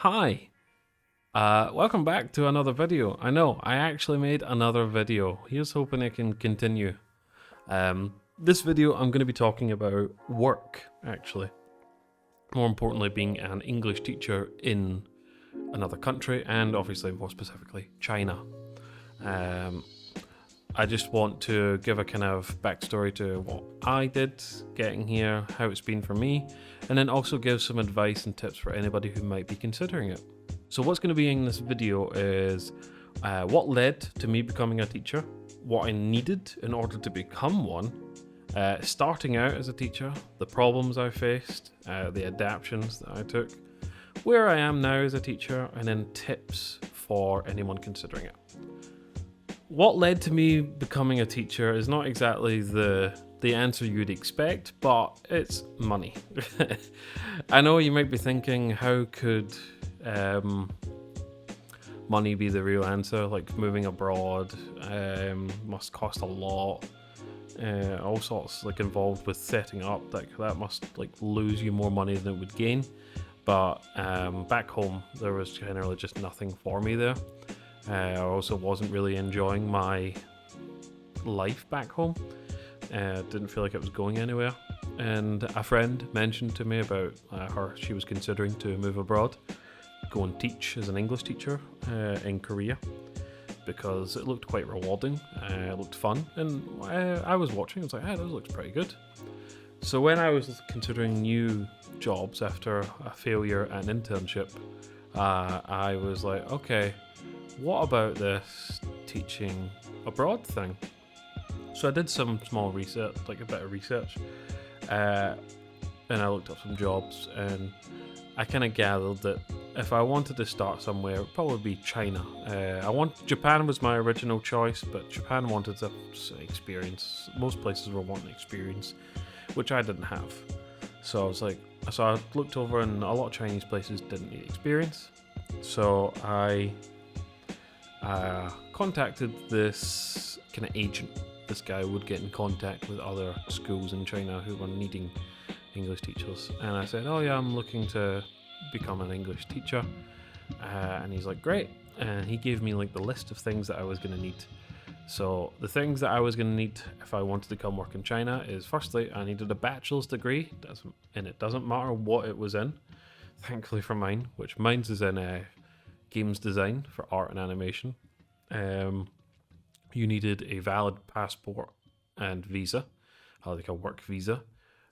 Hi, welcome back to another video. I know, I actually made another video. Here's hoping I can continue. This video I'm going to be talking about work, actually. More importantly, being an English teacher in another country, and obviously more specifically, China. I just want to give a kind of backstory to what I did getting here, how it's been for me, and then also give some advice and tips for anybody who might be considering it. So what's going to be in this video is what led to me becoming a teacher, what I needed in order to become one, starting out as a teacher, the problems I faced, the adaptations that I took, where I am now as a teacher, and then tips for anyone considering it. What led to me becoming a teacher is not exactly the answer you'd expect, but it's money. I know you might be thinking, how could money be the real answer? Like, moving abroad must cost a lot. All sorts like involved with setting up, that must like lose you more money than it would gain. But back home there was generally just nothing for me there. I also wasn't really enjoying my life back home. Didn't feel like it was going anywhere. And a friend mentioned to me about she was considering to move abroad, go and teach as an English teacher in Korea, because it looked quite rewarding, it looked fun, and I was watching, I was like, hey, this looks pretty good. So when I was considering new jobs after a failure at an internship, I was like, okay, what about this teaching abroad thing? So I did some small research, like a bit of research, and I looked up some jobs, and I kind of gathered that if I wanted to start somewhere, it would probably be China. Japan was my original choice, but Japan wanted to experience. Most places were wanting experience, which I didn't have. So I looked over, and a lot of Chinese places didn't need experience. So I contacted this kind of agent. This guy would get in contact with other schools in China who were needing English teachers, and I said, oh yeah, I'm looking to become an English teacher, and he's like, great, and he gave me like the list of things that I was going to need. So the things that I was going to need if I wanted to come work in China is, firstly, I needed a bachelor's degree, and it doesn't matter what it was in, thankfully for mine, which mine's is in games design for art and animation. You needed a valid passport and visa, like a work visa,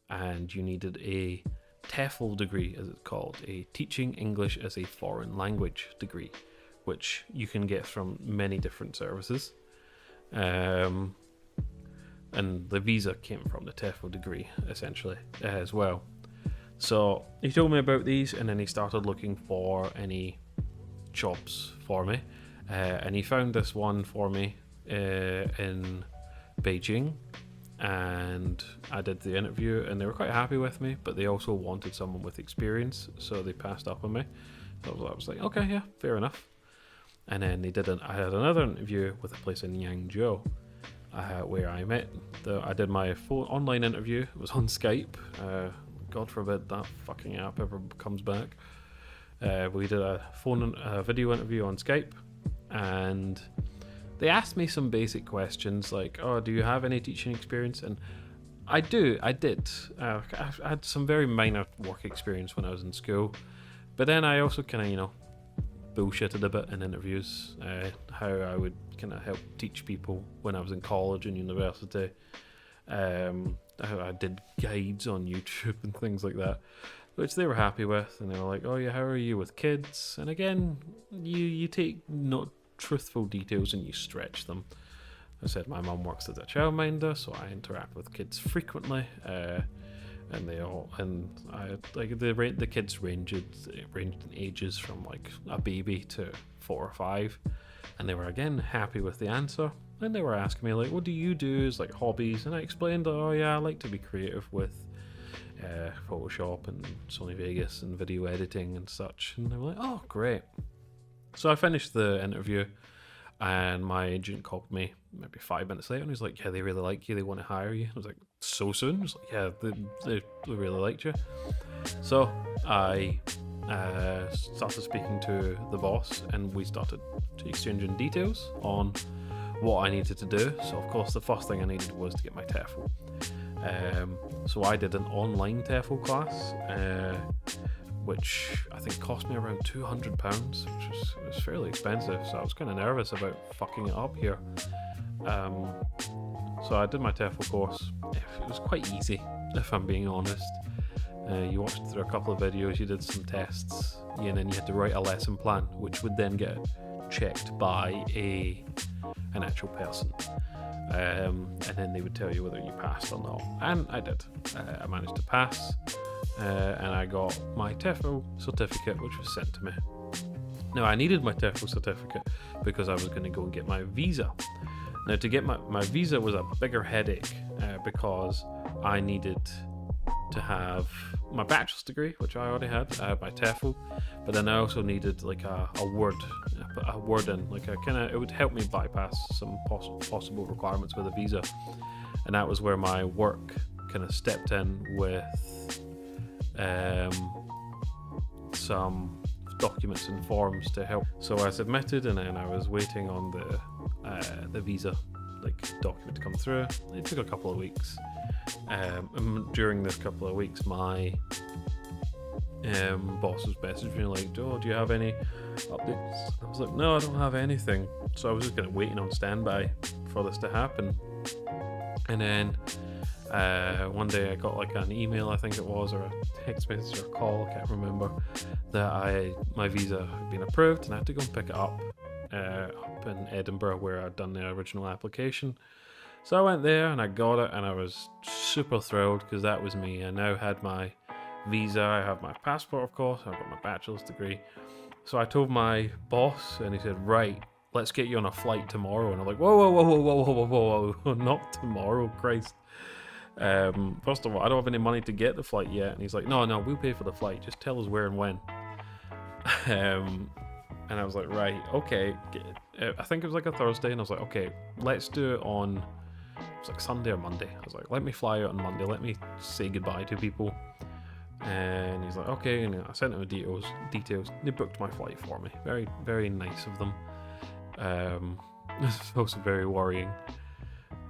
and you needed a TEFL degree, as it's called, a Teaching English as a Foreign Language degree, which you can get from many different services. And the visa came from the TEFL degree, essentially, as well. So he told me about these, and then he started looking for any jobs for me, and he found this one for me in Beijing, and I did the interview, and they were quite happy with me, but they also wanted someone with experience, so they passed up on me. So I was like, okay, yeah, fair enough. And then I had another interview with a place in Yangzhou, where I met. I did my online interview. It was on Skype. God forbid that fucking app ever comes back. We did a video interview on Skype, and they asked me some basic questions like, oh, do you have any teaching experience? And I did. I had some very minor work experience when I was in school, but then I also kind of, bullshitted a bit in interviews, how I would kind of help teach people when I was in college and university. I did guides on YouTube and things like that, which they were happy with, and they were like, oh yeah, how are you with kids? And again, you take not truthful details and you stretch them. I said my mum works as a childminder, so I interact with kids frequently, and the kids ranged in ages from like a baby to 4 or 5, and they were again happy with the answer. And they were asking me like, what do you do as like hobbies? And I explained, oh yeah, I like to be creative with Photoshop and Sony Vegas and video editing and such. And they were like, oh great. So I finished the interview, and my agent called me maybe 5 minutes later, and he was like, yeah, they really like you, they want to hire you. I was like, so soon? He was like, yeah, they really liked you. So I started speaking to the boss, and we started exchanging details on what I needed to do. So of course the first thing I needed was to get my TEFL. So I did an online TEFL class, which I think cost me around £200, which was fairly expensive. So I was kind of nervous about fucking it up here. So I did my TEFL course. It was quite easy, if I'm being honest. You watched through a couple of videos, you did some tests, and then you had to write a lesson plan, which would then get checked by an actual person. And then they would tell you whether you passed or not. And I did. I managed to pass, and I got my TEFL certificate, which was sent to me. Now, I needed my TEFL certificate because I was going to go and get my visa. Now, to get my visa was a bigger headache because I needed to have my bachelor's degree, which I already had, my TEFL, but then I also needed like a word in, like a kind of, it would help me bypass some possible requirements with a visa, and that was where my work kind of stepped in with some documents and forms to help. So I submitted, and then I was waiting on the visa document to come through. It took a couple of weeks. And during this couple of weeks, my boss was messaging me like, "Oh, do you have any updates?" I was like, "No, I don't have anything." So I was just kind of waiting on standby for this to happen. And then one day I got like an email, I think it was, or a text message or a call, I can't remember, that my visa had been approved, and I had to go and pick it up in Edinburgh, where I'd done the original application. So I went there and I got it, and I was super thrilled because that was me. I now had my visa, I have my passport, of course, I've got my bachelor's degree. So I told my boss, and he said, "Right, let's get you on a flight tomorrow." And I'm like, whoa, not tomorrow, Christ. First of all, I don't have any money to get the flight yet. And he's like, no, we'll pay for the flight, just tell us where and when. And I was like, right, okay. I think it was like a Thursday, and I was like, okay, let's do it on, it was like Sunday or Monday. I was like, let me fly out on Monday, let me say goodbye to people. And he's like, okay, and I sent him the details. They booked my flight for me. Very, very nice of them. This was also very worrying.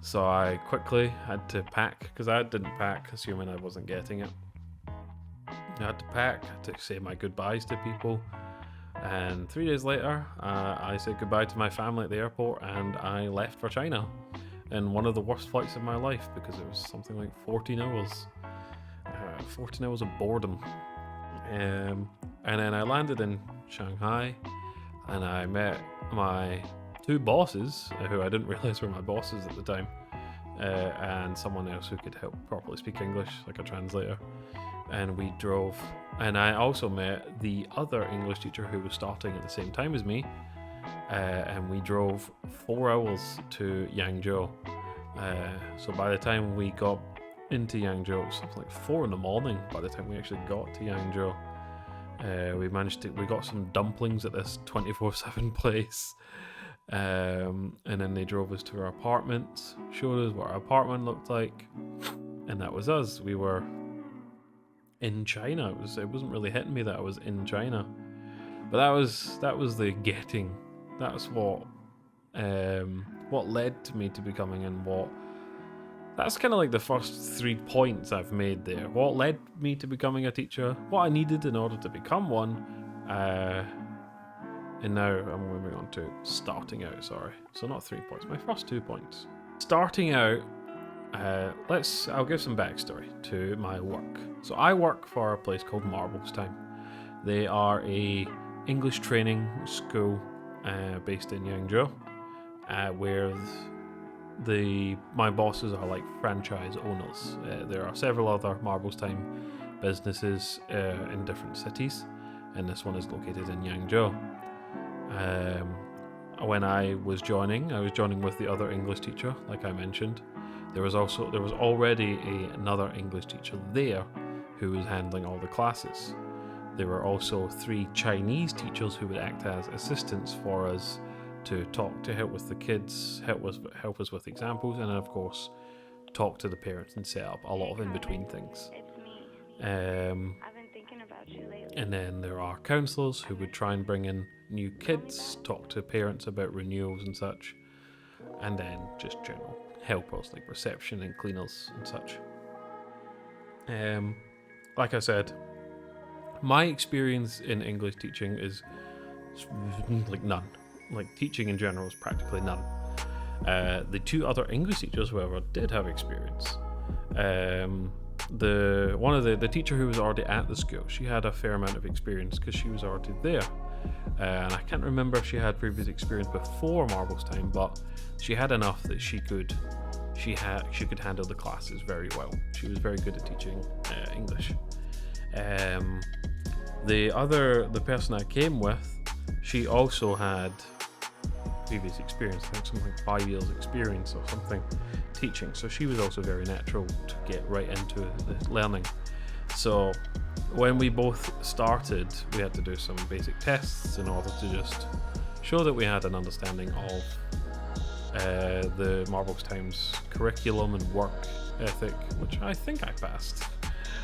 So I quickly had to pack, because I didn't pack, assuming I wasn't getting it. I had to pack, had to say my goodbyes to people. And 3 days later, I said goodbye to my family at the airport, and I left for China in one of the worst flights of my life, because it was something like 14 hours. 14 hours of boredom. And then I landed in Shanghai, and I met my two bosses, who I didn't realise were my bosses at the time, and someone else who could help properly speak English, like a translator. And we drove, and I also met the other English teacher who was starting at the same time as me, and we drove 4 hours to Yangzhou. So by the time we got into Yangzhou, it was something like 4 a.m. by the time we actually got to Yangzhou. We got some dumplings at this 24/7 place. And then they drove us to our apartment, showed us what our apartment looked like, and that was us. We were in China. It wasn't really hitting me that I was in China, but that was the getting. That's what led to me to becoming, and that's kind of like the first 3 points I've made there. What led me to becoming a teacher, what I needed in order to become one, and now I'm moving on to starting out, sorry. So not 3 points, my first 2 points. Starting out, I'll give some backstory to my work. So I work for a place called Marbles Time. They are a English training school based in Yangzhou, where my bosses are like franchise owners. There are several other Marbles Time businesses in different cities, and this one is located in Yangzhou. When I was joining with the other English teacher, like I mentioned. There was already another English teacher there who was handling all the classes. There were also 3 Chinese teachers who would act as assistants for us to help with the kids, help us with examples, and then of course talk to the parents and set up a lot of in-between things. It's me. I've been thinking about you lately. And then there are counsellors who would try and bring in new kids, talk to parents about renewals and such. And then just general helpers like reception and cleaners and such. Like I said, my experience in English teaching is like none. Like teaching in general is practically none. The two other English teachers, however, did have experience. The teacher who was already at the school, she had a fair amount of experience because she was already there. And I can't remember if she had previous experience before Marvel's time, but she had enough that she could handle the classes very well. She was very good at teaching English. The person I came with, she also had previous experience, I think something like 5 years experience or something teaching, so she was also very natural to get right into the learning. So when we both started, we had to do some basic tests in order to just show that we had an understanding of the Marvel's Times curriculum and work ethic, which I think I passed.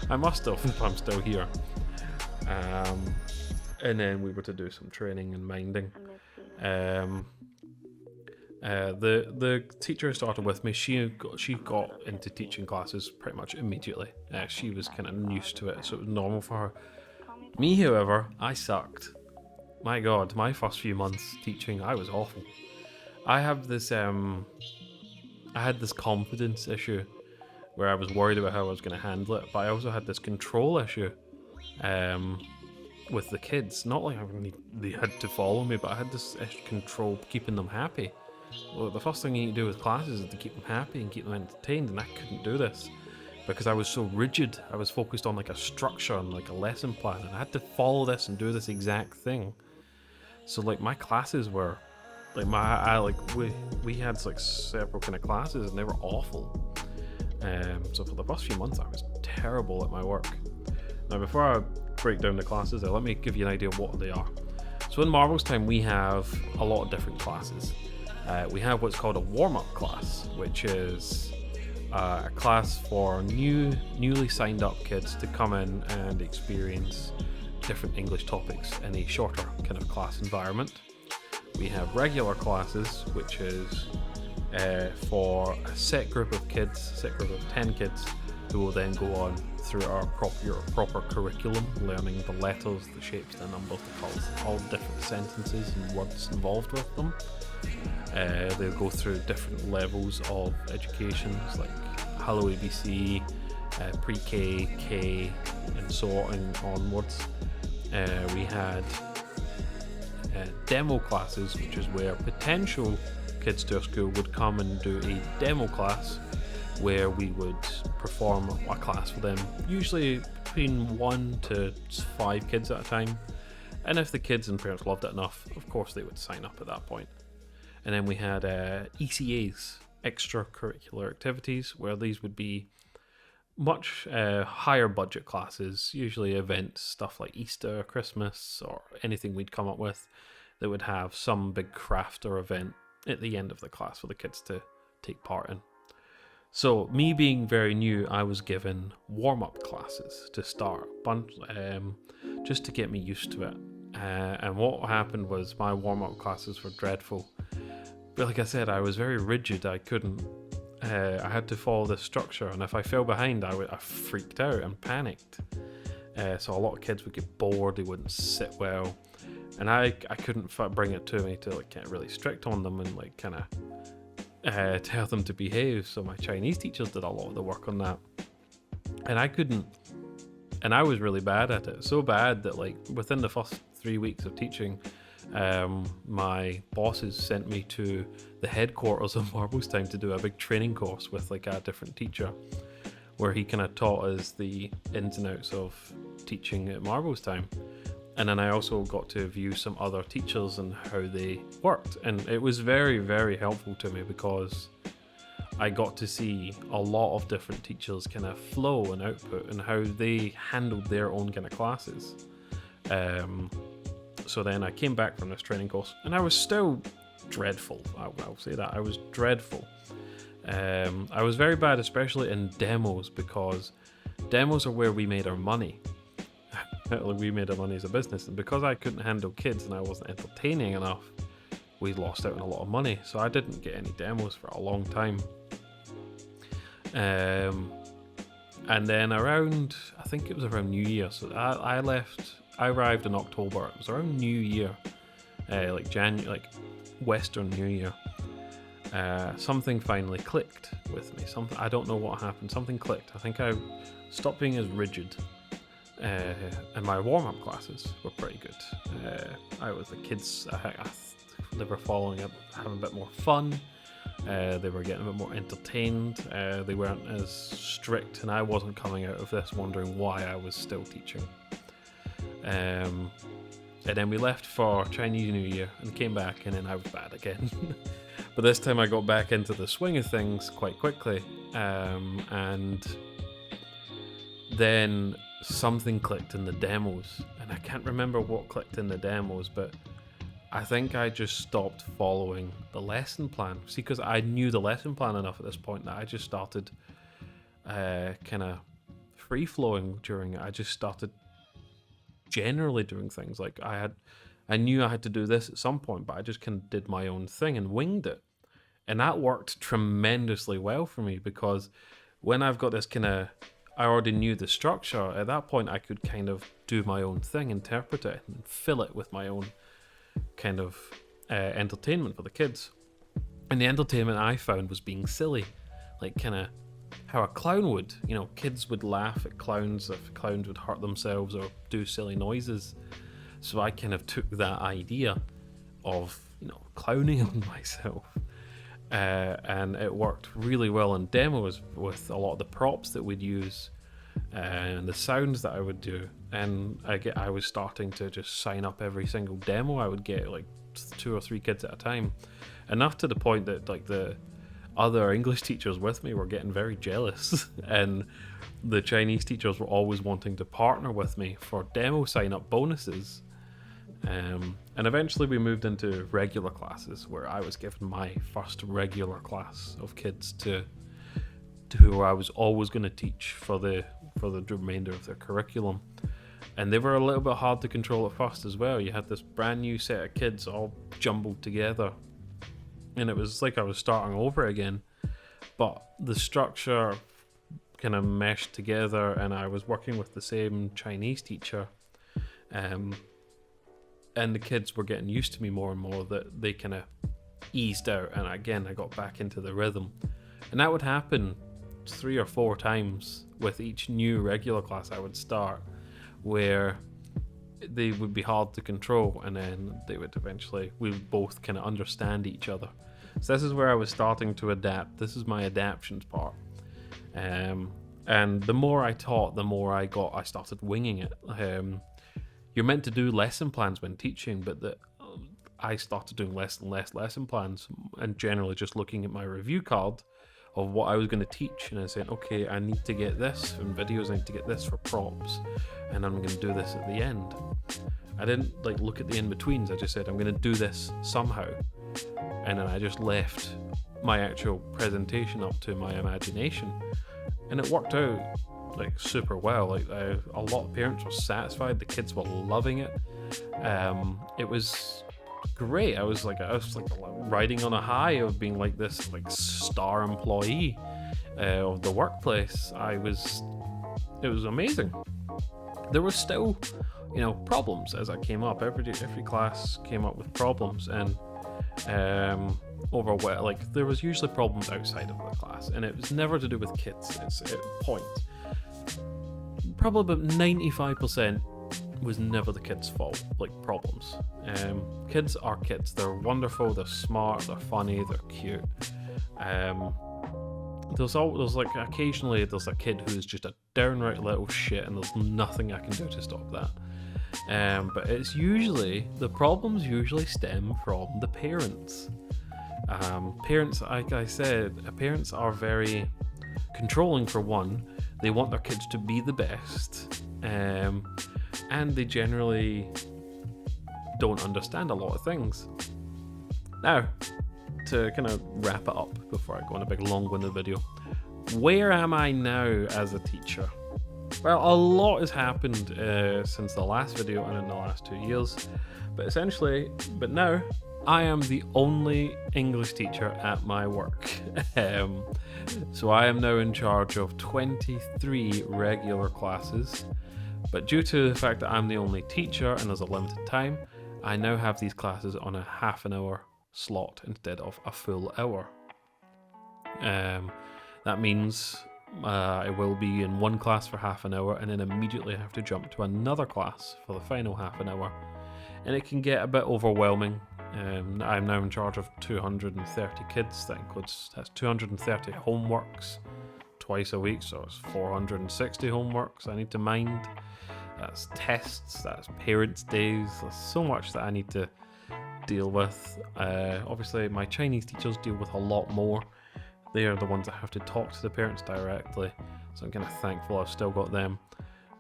I must have if I'm still here. And then we were to do some training and minding. The teacher who started with me, she got into teaching classes pretty much immediately. She was kind of used to it, so it was normal for her. Me, however, I sucked. My God, my first few months teaching, I was awful. I had this confidence issue where I was worried about how I was going to handle it, but I also had this control issue with the kids. Not like they had to follow me, but I had this control keeping them happy. Well, the first thing you need to do with classes is to keep them happy and keep them entertained, and I couldn't do this because I was so rigid. I was focused on like a structure and like a lesson plan, and I had to follow this and do this exact thing. So like my classes were like we had like several kind of classes, and they were awful. So for the first few months, I was terrible at my work. Now, before I break down the classes, let me give you an idea of what they are. So in Marvel's Time, we have a lot of different classes. We have what's called a warm-up class, which is a class for newly signed up kids to come in and experience different English topics in a shorter kind of class environment. We have regular classes, which is for a set group of 10 kids, who will then go on through our proper curriculum, learning the letters, the shapes, the numbers, the colours, all different sentences and words involved with them. They'll go through different levels of education, like Hello ABC, Pre-K, K, and so on onwards. We had demo classes, which is where potential kids to our school would come and do a demo class where we would perform a class for them, usually between 1 to 5 kids at a time. And if the kids and parents loved it enough, of course they would sign up at that point. And then we had ECAs, extracurricular activities, where these would be much higher budget classes, usually events, stuff like Easter, Christmas, or anything we'd come up with that would have some big craft or event at the end of the class for the kids to take part in. So me being very new, I was given warm-up classes to start, just to get me used to it. And what happened was my warm-up classes were dreadful. But like I said, I was very rigid. I couldn't. I had to follow this structure, and if I fell behind, I freaked out and panicked. So a lot of kids would get bored. They wouldn't sit well, and I couldn't bring it to me to like get really strict on them and like kind of tell them to behave. So my Chinese teachers did a lot of the work on that, and I couldn't. And I was really bad at it. So bad that like within the first 3 weeks of teaching, my bosses sent me to the headquarters of Marvel's Time to do a big training course with like a different teacher, where he kind of taught us the ins and outs of teaching at Marvel's Time. And then I also got to view some other teachers and how they worked, and it was very, very helpful to me because I got to see a lot of different teachers kind of flow and output and how they handled their own kind of classes. So then I came back from this training course, and I was still dreadful. I'll say that. I was dreadful. I was very bad, especially in demos, because demos are where we made our money. we made our money as a business, and because I couldn't handle kids and I wasn't entertaining enough, we lost out on a lot of money. So I didn't get any demos for a long time. And then around, I think it was around New Year. So I arrived in October. It was around New Year, like Western New Year. Something finally clicked with me. I don't know what happened. Something clicked. I think I stopped being as rigid. And my warm-up classes were pretty good. The kids, they were following up, having a bit more fun. They were getting a bit more entertained. They weren't as strict, and I wasn't coming out of this wondering why I was still teaching. And then we left for Chinese New Year and came back, and then I was bad again. But this time I got back into the swing of things quite quickly. And then something clicked in the demos, and I can't remember what clicked in the demos, but I think I just stopped following the lesson plan. See, because I knew the lesson plan enough at this point that I just started kind of free-flowing during it. I just started generally doing things. Like I knew I had to do this at some point, but I just kind of did my own thing and winged it. And that worked tremendously well for me, because when I've got this kind of, I already knew the structure. At that point, I could kind of do my own thing, interpret it, and fill it with my own kind of entertainment for the kids. And the entertainment I found was being silly, like kind of how a clown would. You know, kids would laugh at clowns if clowns would hurt themselves or do silly noises. So I kind of took that idea of, clowning on myself. And it worked really well in demos with a lot of the props that we'd use and the sounds that I would do. And I was starting to just sign up every single demo. I would get like 2 or 3 kids at a time, enough to the point that like the other English teachers with me were getting very jealous, and the Chinese teachers were always wanting to partner with me for demo sign up bonuses. And eventually we moved into regular classes, where I was given my first regular class of kids to who I was always going to teach for the remainder of their curriculum. And they were a little bit hard to control at first as well. You had this brand new set of kids all jumbled together, and it was like I was starting over again. But the structure kind of meshed together, and I was working with the same Chinese teacher. And the kids were getting used to me more and more, that they kind of eased out. And again, I got back into the rhythm. And that would happen 3 or 4 times with each new regular class I would start, where they would be hard to control, and then they would eventually, we would both kind of understand each other. So this is where I was starting to adapt. This is my adaptions part. And the more I taught, the more I started winging it. You're meant to do lesson plans when teaching, but I started doing less and less lesson plans, and generally just looking at my review card of what I was going to teach, and I said, okay, I need to get this in videos, I need to get this for props, and I'm going to do this at the end. I didn't like look at the in-betweens. I just said, I'm going to do this somehow, and then I just left my actual presentation up to my imagination, and it worked out like super well. Like a lot of parents were satisfied, the kids were loving it. It was great. I was like riding on a high of being like this like star employee of the workplace. It was amazing. There were still problems as I came up. Every class came up with problems, and there was usually problems outside of the class, and it was never to do with kids. It's a point. Probably about 95% was never the kids' fault, like problems. Kids are kids. They're wonderful, they're smart, they're funny, they're cute. There's occasionally there's a kid who's just a downright little shit, and there's nothing I can do to stop that. But it's usually, the problems usually stem from the parents. Parents, like I said, parents are very controlling for one. They want their kids to be the best, and they generally don't understand a lot of things. Now, to kind of wrap it up before I go on a big long-winded video, where am I now as a teacher? Well, a lot has happened since the last video and in the last 2 years, but now I am the only English teacher at my work. So I am now in charge of 23 regular classes, but due to the fact that I'm the only teacher and there's a limited time, I now have these classes on a half an hour slot instead of a full hour. That means I will be in one class for half an hour and then immediately have to jump to another class for the final half an hour. And it can get a bit overwhelming. I'm now in charge of 230 kids. That's 230 homeworks twice a week, so it's 460 homeworks I need to mind. That's tests, that's parents' days, there's so much that I need to deal with. Obviously, my Chinese teachers deal with a lot more. They are the ones that have to talk to the parents directly, so I'm kind of thankful I've still got them.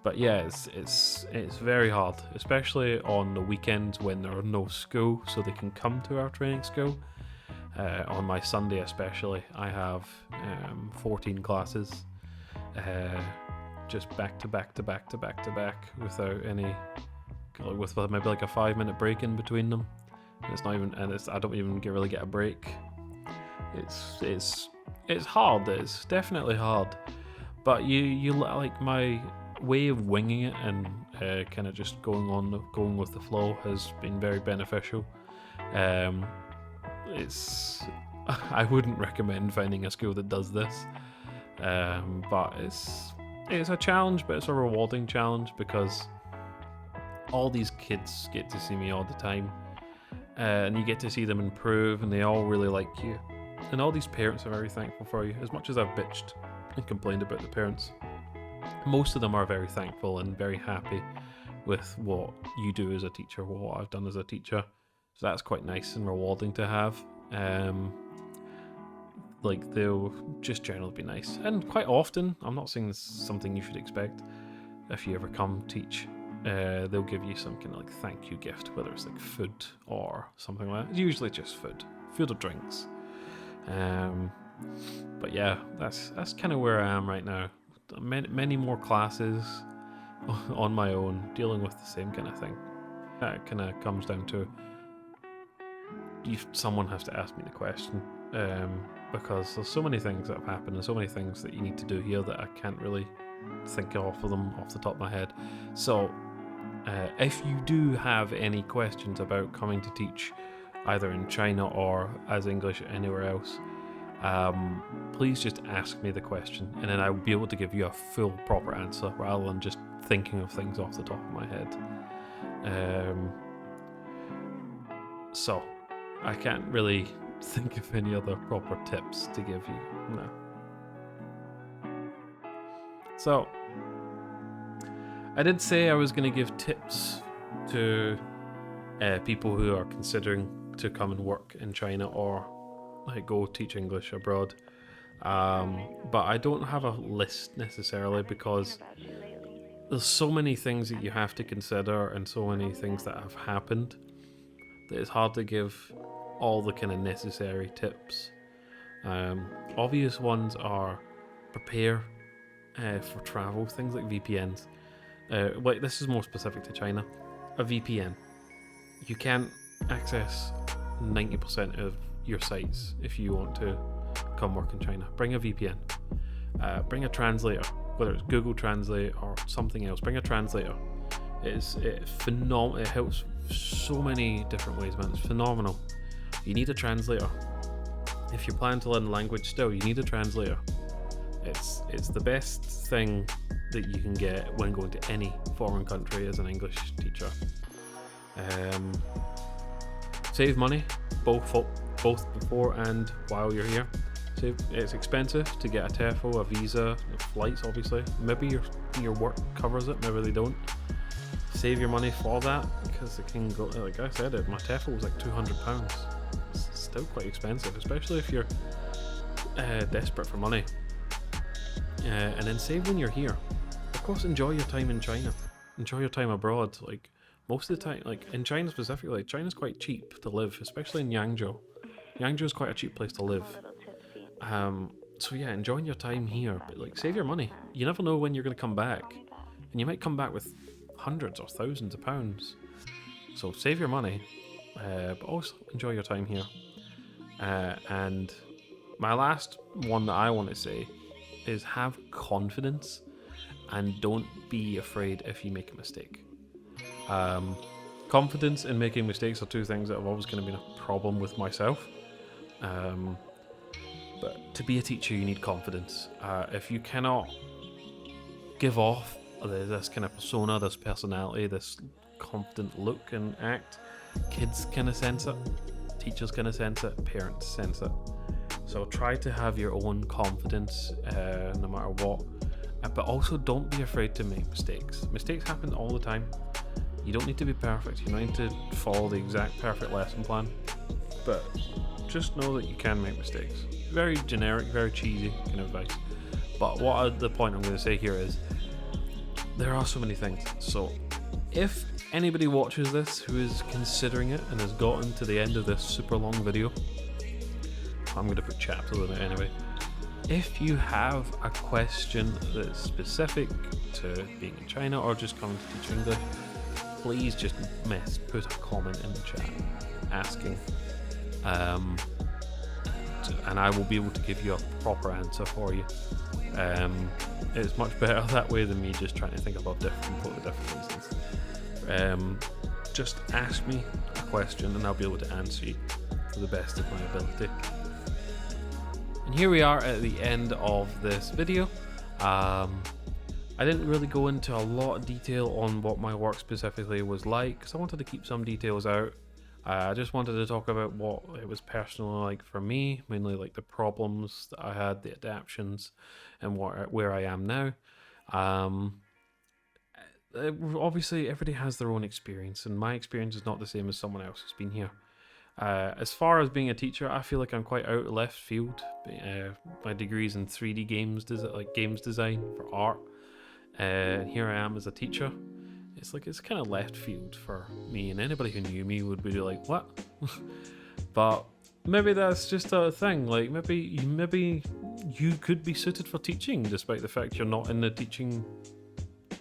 But yeah, it's very hard, especially on the weekends when there are no school, so they can come to our training school. On my Sunday especially, I have 14 classes, just back to back to back to back to back without any, with maybe like a 5-minute break in between them. And it's not even, I don't even really get a break. It's hard. It's definitely hard, but you like my way of winging it and kind of just going with the flow has been very beneficial. I wouldn't recommend finding a school that does this, but it's a challenge, but it's a rewarding challenge because all these kids get to see me all the time, and you get to see them improve, and they all really like you. And all these parents are very thankful for you. As much as I've bitched and complained about the parents, most of them are very thankful and very happy with what you do as a teacher, what I've done as a teacher. So that's quite nice and rewarding to have. Like, they'll just generally be nice. And quite often, I'm not saying this is something you should expect, if you ever come teach, they'll give you some kind of like thank you gift, whether it's like food or something like that. Usually just food or drinks. But yeah, that's kind of where I am right now. Many more classes on my own, dealing with the same kind of thing. That kind of comes down to someone has to ask me the question, because there's so many things that have happened and so many things that you need to do here that I can't really think of them off the top of my head. So if you do have any questions about coming to teach either in China or as English anywhere else, please just ask me the question and then I'll be able to give you a full proper answer rather than just thinking of things off the top of my head. So I can't really think of any other proper tips to give you. No. So I did say I was going to give tips to people who are considering to come and work in China or like go teach English abroad, but I don't have a list necessarily because there's so many things that you have to consider and so many things that have happened that it's hard to give all the kind of necessary tips. Obvious ones are prepare for travel, things like VPNs. Like, this is more specific to China. A VPN, you can't access 90% of your sites if you want to come work in China. Bring a VPN. Bring a translator, whether it's Google Translate or something else. Bring a translator. It's phenomenal. It helps so many different ways, man. It's phenomenal. You need a translator. If you're planning to learn the language still, you need a translator. It's the best thing that you can get when going to any foreign country as an English teacher. Save money, both before and while you're here. It's expensive to get a TEFL, a visa, flights obviously. Maybe your work covers it, maybe they don't. Save your money for that because it can go, like I said, my TEFL was like £200. It's still quite expensive, especially if you're desperate for money. And then save when you're here. Of course, enjoy your time in China. Enjoy your time abroad. Like, most of the time, like in China specifically, China's quite cheap to live, especially in Yangzhou. Yangzhou is quite a cheap place to live. So yeah, enjoying your time here, but like save your money. You never know when you're going to come back, and you might come back with hundreds or thousands of pounds. So save your money, but also enjoy your time here. And my last one that I want to say is have confidence and don't be afraid if you make a mistake. Confidence and making mistakes are two things that have always kind of been a problem with myself. But to be a teacher, you need confidence. If you cannot give off this kind of persona, this personality, this confident look and act, kids kind of sense it, teachers kind of sense it, parents sense it. So try to have your own confidence no matter what. But also don't be afraid to make mistakes. Mistakes happen all the time. You don't need to be perfect. You don't need to follow the exact perfect lesson plan. But just know that you can make mistakes. Very generic, very cheesy kind of advice. But the point I'm going to say here is there are so many things. So if anybody watches this who is considering it and has gotten to the end of this super long video, I'm going to put chapters in it anyway. If you have a question that's specific to being in China or just coming to teach English, please just put a comment in the chat asking, and I will be able to give you a proper answer for you. It's much better that way than me just trying to think about completely different reasons. Just ask me a question and I'll be able to answer you to the best of my ability. And here we are at the end of this video. I didn't really go into a lot of detail on what my work specifically was like because I wanted to keep some details out. I just wanted to talk about what it was personally like for me, mainly like the problems that I had, the adaptions, and where I am now. Obviously, everybody has their own experience, and my experience is not the same as someone else who's been here. As far as being a teacher, I feel like I'm quite out of left field. My degree's in 3D games, games design for art. Here I am as a teacher. It's kind of left field for me, and anybody who knew me would be like, what? But maybe that's just a thing. Like maybe you could be suited for teaching, despite the fact you're not in the teaching.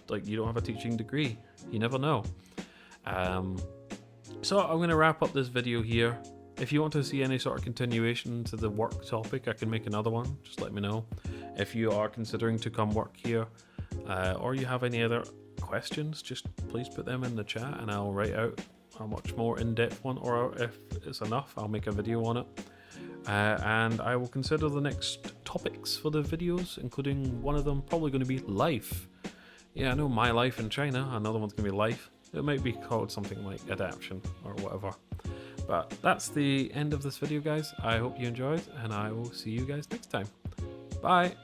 Like you don't have a teaching degree. You never know. So I'm going to wrap up this video here. If you want to see any sort of continuation to the work topic, I can make another one. Just let me know. If you are considering to come work here, or you have any other questions, just please put them in the chat and I'll write out a much more in-depth one, or if it's enough, I'll make a video on it. And I will consider the next topics for the videos, including one of them probably going to be life. Yeah, I know, my life in China. Another one's going to be life. It might be called something like adaptation or whatever. But that's the end of this video, guys. I hope you enjoyed, and I will see you guys next time. Bye!